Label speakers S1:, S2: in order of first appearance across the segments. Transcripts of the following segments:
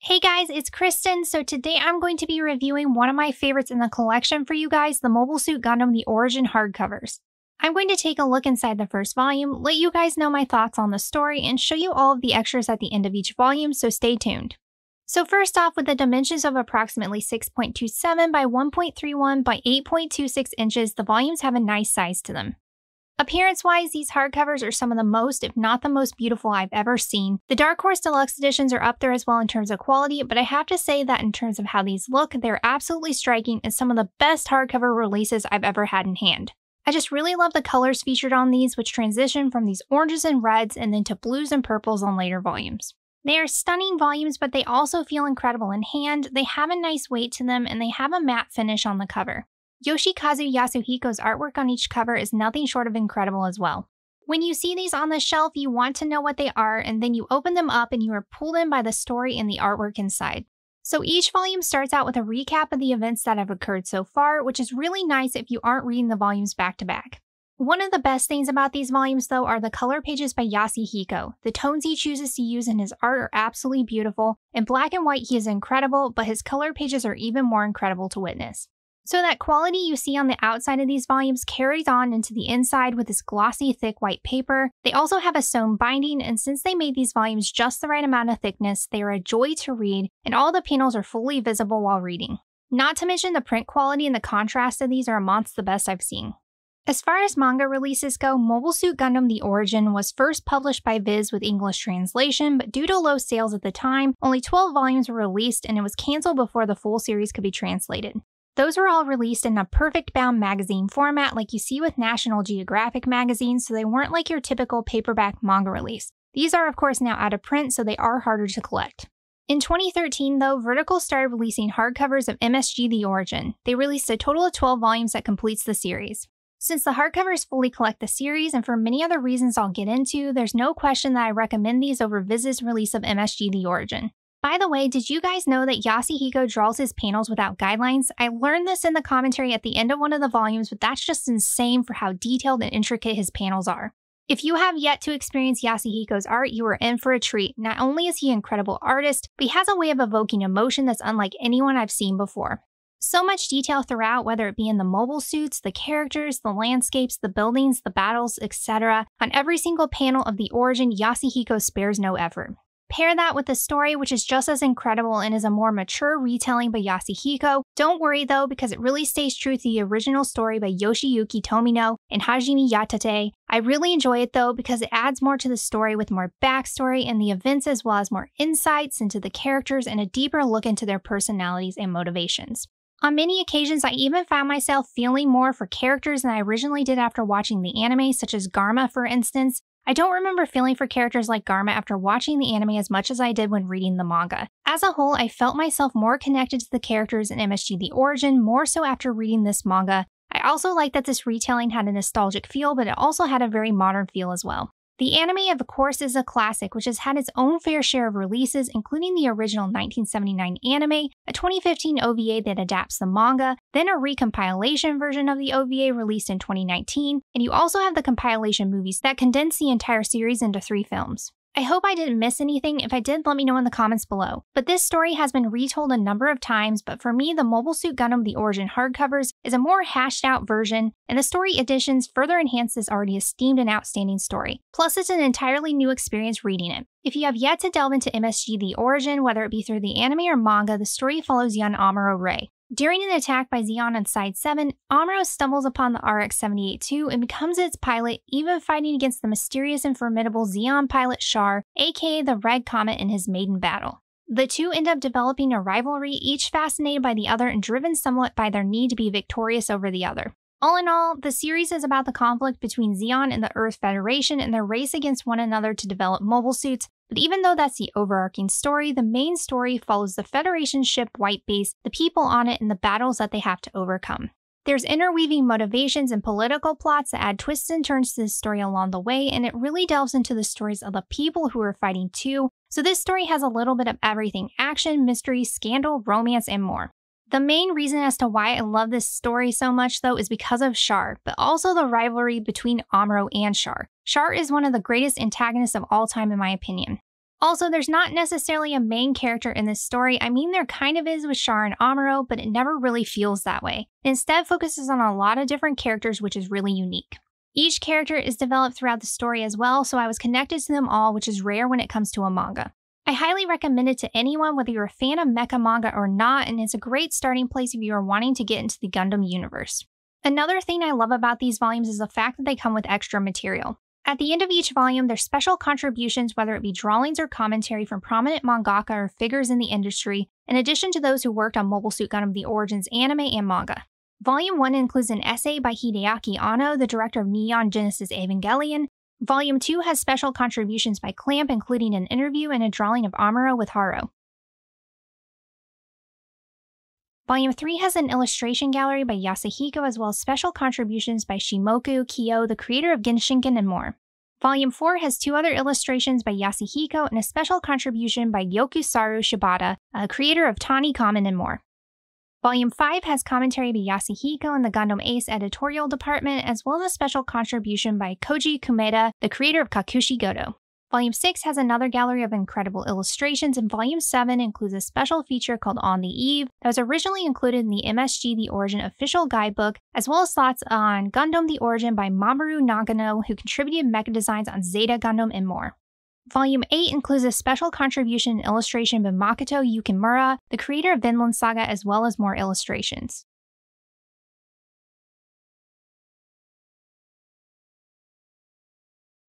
S1: Hey guys, it's Kristen. So today I'm going to be reviewing one of my favorites in the collection for you guys, the Mobile Suit Gundam The Origin hardcovers. I'm going to take a look inside the first volume, let you guys know my thoughts on the story, and show you all of the extras at the end of each volume, so stay tuned. So first off, with the dimensions of approximately 6.27 by 1.31 by 8.26 inches, the volumes have a nice size to them. Appearance-wise, these hardcovers are some of the most, if not the most beautiful I've ever seen. The Dark Horse Deluxe editions are up there as well in terms of quality, but I have to say that in terms of how these look, they're absolutely striking and some of the best hardcover releases I've ever had in hand. I just really love the colors featured on these, which transition from these oranges and reds and then to blues and purples on later volumes. They are stunning volumes, but they also feel incredible in hand, they have a nice weight to them, and they have a matte finish on the cover. Yoshikazu Yasuhiko's artwork on each cover is nothing short of incredible as well. When you see these on the shelf, you want to know what they are, and then you open them up and you are pulled in by the story and the artwork inside. So each volume starts out with a recap of the events that have occurred so far, which is really nice if you aren't reading the volumes back to back. One of the best things about these volumes, though, are the color pages by Yasuhiko. The tones he chooses to use in his art are absolutely beautiful. In black and white, he is incredible, but his color pages are even more incredible to witness. So that quality you see on the outside of these volumes carries on into the inside with this glossy, thick white paper. They also have a sewn binding, and since they made these volumes just the right amount of thickness, they are a joy to read, and all the panels are fully visible while reading. Not to mention the print quality and the contrast of these are amongst the best I've seen. As far as manga releases go, Mobile Suit Gundam The Origin was first published by Viz with English translation, but due to low sales at the time, only 12 volumes were released and it was canceled before the full series could be translated. Those were all released in a perfect bound magazine format like you see with National Geographic magazines, so they weren't like your typical paperback manga release. These are of course now out of print, so they are harder to collect. In 2013 though, Vertical started releasing hardcovers of MSG The Origin. They released a total of 12 volumes that completes the series. Since the hardcovers fully collect the series, and for many other reasons I'll get into, there's no question that I recommend these over Viz's release of MSG The Origin. By the way, did you guys know that Yasuhiko draws his panels without guidelines? I learned this in the commentary at the end of one of the volumes, but that's just insane for how detailed and intricate his panels are. If you have yet to experience Yasuhiko's art, you are in for a treat. Not only is he an incredible artist, but he has a way of evoking emotion that's unlike anyone I've seen before. So much detail throughout, whether it be in the mobile suits, the characters, the landscapes, the buildings, the battles, etc. On every single panel of The Origin, Yasuhiko spares no effort. Pair that with the story, which is just as incredible and is a more mature retelling by Yasuhiko. Don't worry though, because it really stays true to the original story by Yoshiyuki Tomino and Hajime Yatate. I really enjoy it though, because it adds more to the story with more backstory and the events, as well as more insights into the characters and a deeper look into their personalities and motivations. On many occasions, I even found myself feeling more for characters than I originally did after watching the anime, such as Garma for instance. I don't remember feeling for characters like Garma after watching the anime as much as I did when reading the manga. As a whole, I felt myself more connected to the characters in MSG The Origin, more so after reading this manga. I also like that this retelling had a nostalgic feel, but it also had a very modern feel as well. The anime, of course, is a classic, which has had its own fair share of releases, including the original 1979 anime, a 2015 OVA that adapts the manga, then a recompilation version of the OVA released in 2019, and you also have the compilation movies that condense the entire series into 3 films. I hope I didn't miss anything. If I did, let me know in the comments below. But this story has been retold a number of times, but for me, the Mobile Suit Gundam The Origin hardcovers is a more hashed out version, and the story additions further enhance this already esteemed and outstanding story. Plus, it's an entirely new experience reading it. If you have yet to delve into MSG The Origin, whether it be through the anime or manga, the story follows young Amuro Ray. During an attack by Zeon on Side 7, Amuro stumbles upon the RX-78-2 and becomes its pilot, even fighting against the mysterious and formidable Zeon pilot Char, aka the Red Comet, in his maiden battle. The two end up developing a rivalry, each fascinated by the other and driven somewhat by their need to be victorious over the other. All in all, the series is about the conflict between Zeon and the Earth Federation and their race against one another to develop mobile suits, but even though that's the overarching story, the main story follows the Federation ship White Base, the people on it, and the battles that they have to overcome. There's interweaving motivations and political plots that add twists and turns to the story along the way, and it really delves into the stories of the people who are fighting too, so this story has a little bit of everything: action, mystery, scandal, romance, and more. The main reason as to why I love this story so much though is because of Char, but also the rivalry between Amuro and Char. Char is one of the greatest antagonists of all time in my opinion. Also, there's not necessarily a main character in this story. I mean, there kind of is with Char and Amuro, but it never really feels that way. It instead focuses on a lot of different characters, which is really unique. Each character is developed throughout the story as well, so I was connected to them all, which is rare when it comes to a manga. I highly recommend it to anyone, whether you're a fan of mecha manga or not, and it's a great starting place if you are wanting to get into the Gundam universe. Another thing I love about these volumes is the fact that they come with extra material. At the end of each volume, there's special contributions, whether it be drawings or commentary from prominent mangaka or figures in the industry, in addition to those who worked on Mobile Suit Gundam The Origins anime and manga. Volume 1 includes an essay by Hideaki Anno, the director of Neon Genesis Evangelion. Volume 2 has special contributions by Clamp, including an interview and a drawing of Amuro with Haro. Volume 3 has an illustration gallery by Yasuhiko, as well as special contributions by Shimoku Kyo, the creator of Genshinken, and more. Volume 4 has 2 other illustrations by Yasuhiko and a special contribution by Yokusaru Shibata, a creator of Tani Common, and more. Volume 5 has commentary by Yasuhiko in the Gundam Ace editorial department, as well as a special contribution by Koji Kumeda, the creator of Kakushi Goto. Volume 6 has another gallery of incredible illustrations, and Volume 7 includes a special feature called On the Eve that was originally included in the MSG The Origin official guidebook, as well as thoughts on Gundam The Origin by Mamoru Nagano, who contributed mecha designs on Zeta Gundam, and more. Volume 8 includes a special contribution and illustration by Makoto Yukimura, the creator of Vinland Saga, as well as more illustrations.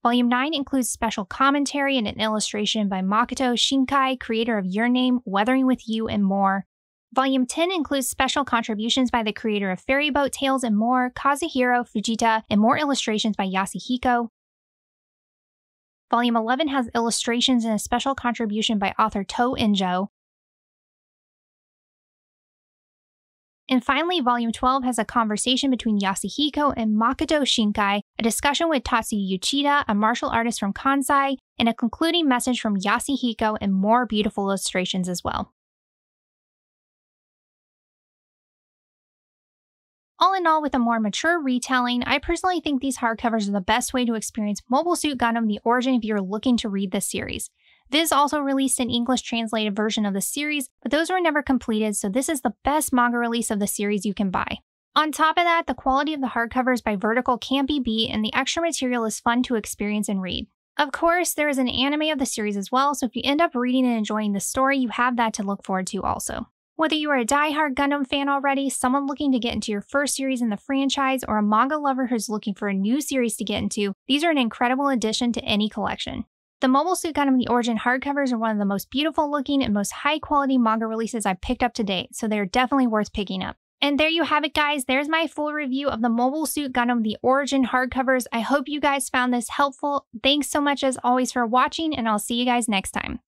S1: Volume 9 includes special commentary and an illustration by Makoto Shinkai, creator of Your Name, Weathering with You, and more. Volume 10 includes special contributions by the creator of Fairy Boat Tales and more, Kazuhiro Fujita, and more illustrations by Yasuhiko. Volume 11 has illustrations and a special contribution by author To Injo. And finally, Volume 12 has a conversation between Yasuhiko and Makoto Shinkai, a discussion with Tatsuya Uchida, a martial artist from Kansai, and a concluding message from Yasuhiko, and more beautiful illustrations as well. All in all, with a more mature retelling, I personally think these hardcovers are the best way to experience Mobile Suit Gundam The Origin if you're looking to read this series. Viz also released an English translated version of the series, but those were never completed, so this is the best manga release of the series you can buy. On top of that, the quality of the hardcovers by Vertical can't be beat, and the extra material is fun to experience and read. Of course, there is an anime of the series as well, so if you end up reading and enjoying the story, you have that to look forward to also. Whether you are a die-hard Gundam fan already, someone looking to get into your first series in the franchise, or a manga lover who's looking for a new series to get into, these are an incredible addition to any collection. The Mobile Suit Gundam The Origin hardcovers are one of the most beautiful looking and most high quality manga releases I've picked up to date, so they're definitely worth picking up. And there you have it, guys. There's my full review of the Mobile Suit Gundam The Origin hardcovers. I hope you guys found this helpful. Thanks so much as always for watching, and I'll see you guys next time.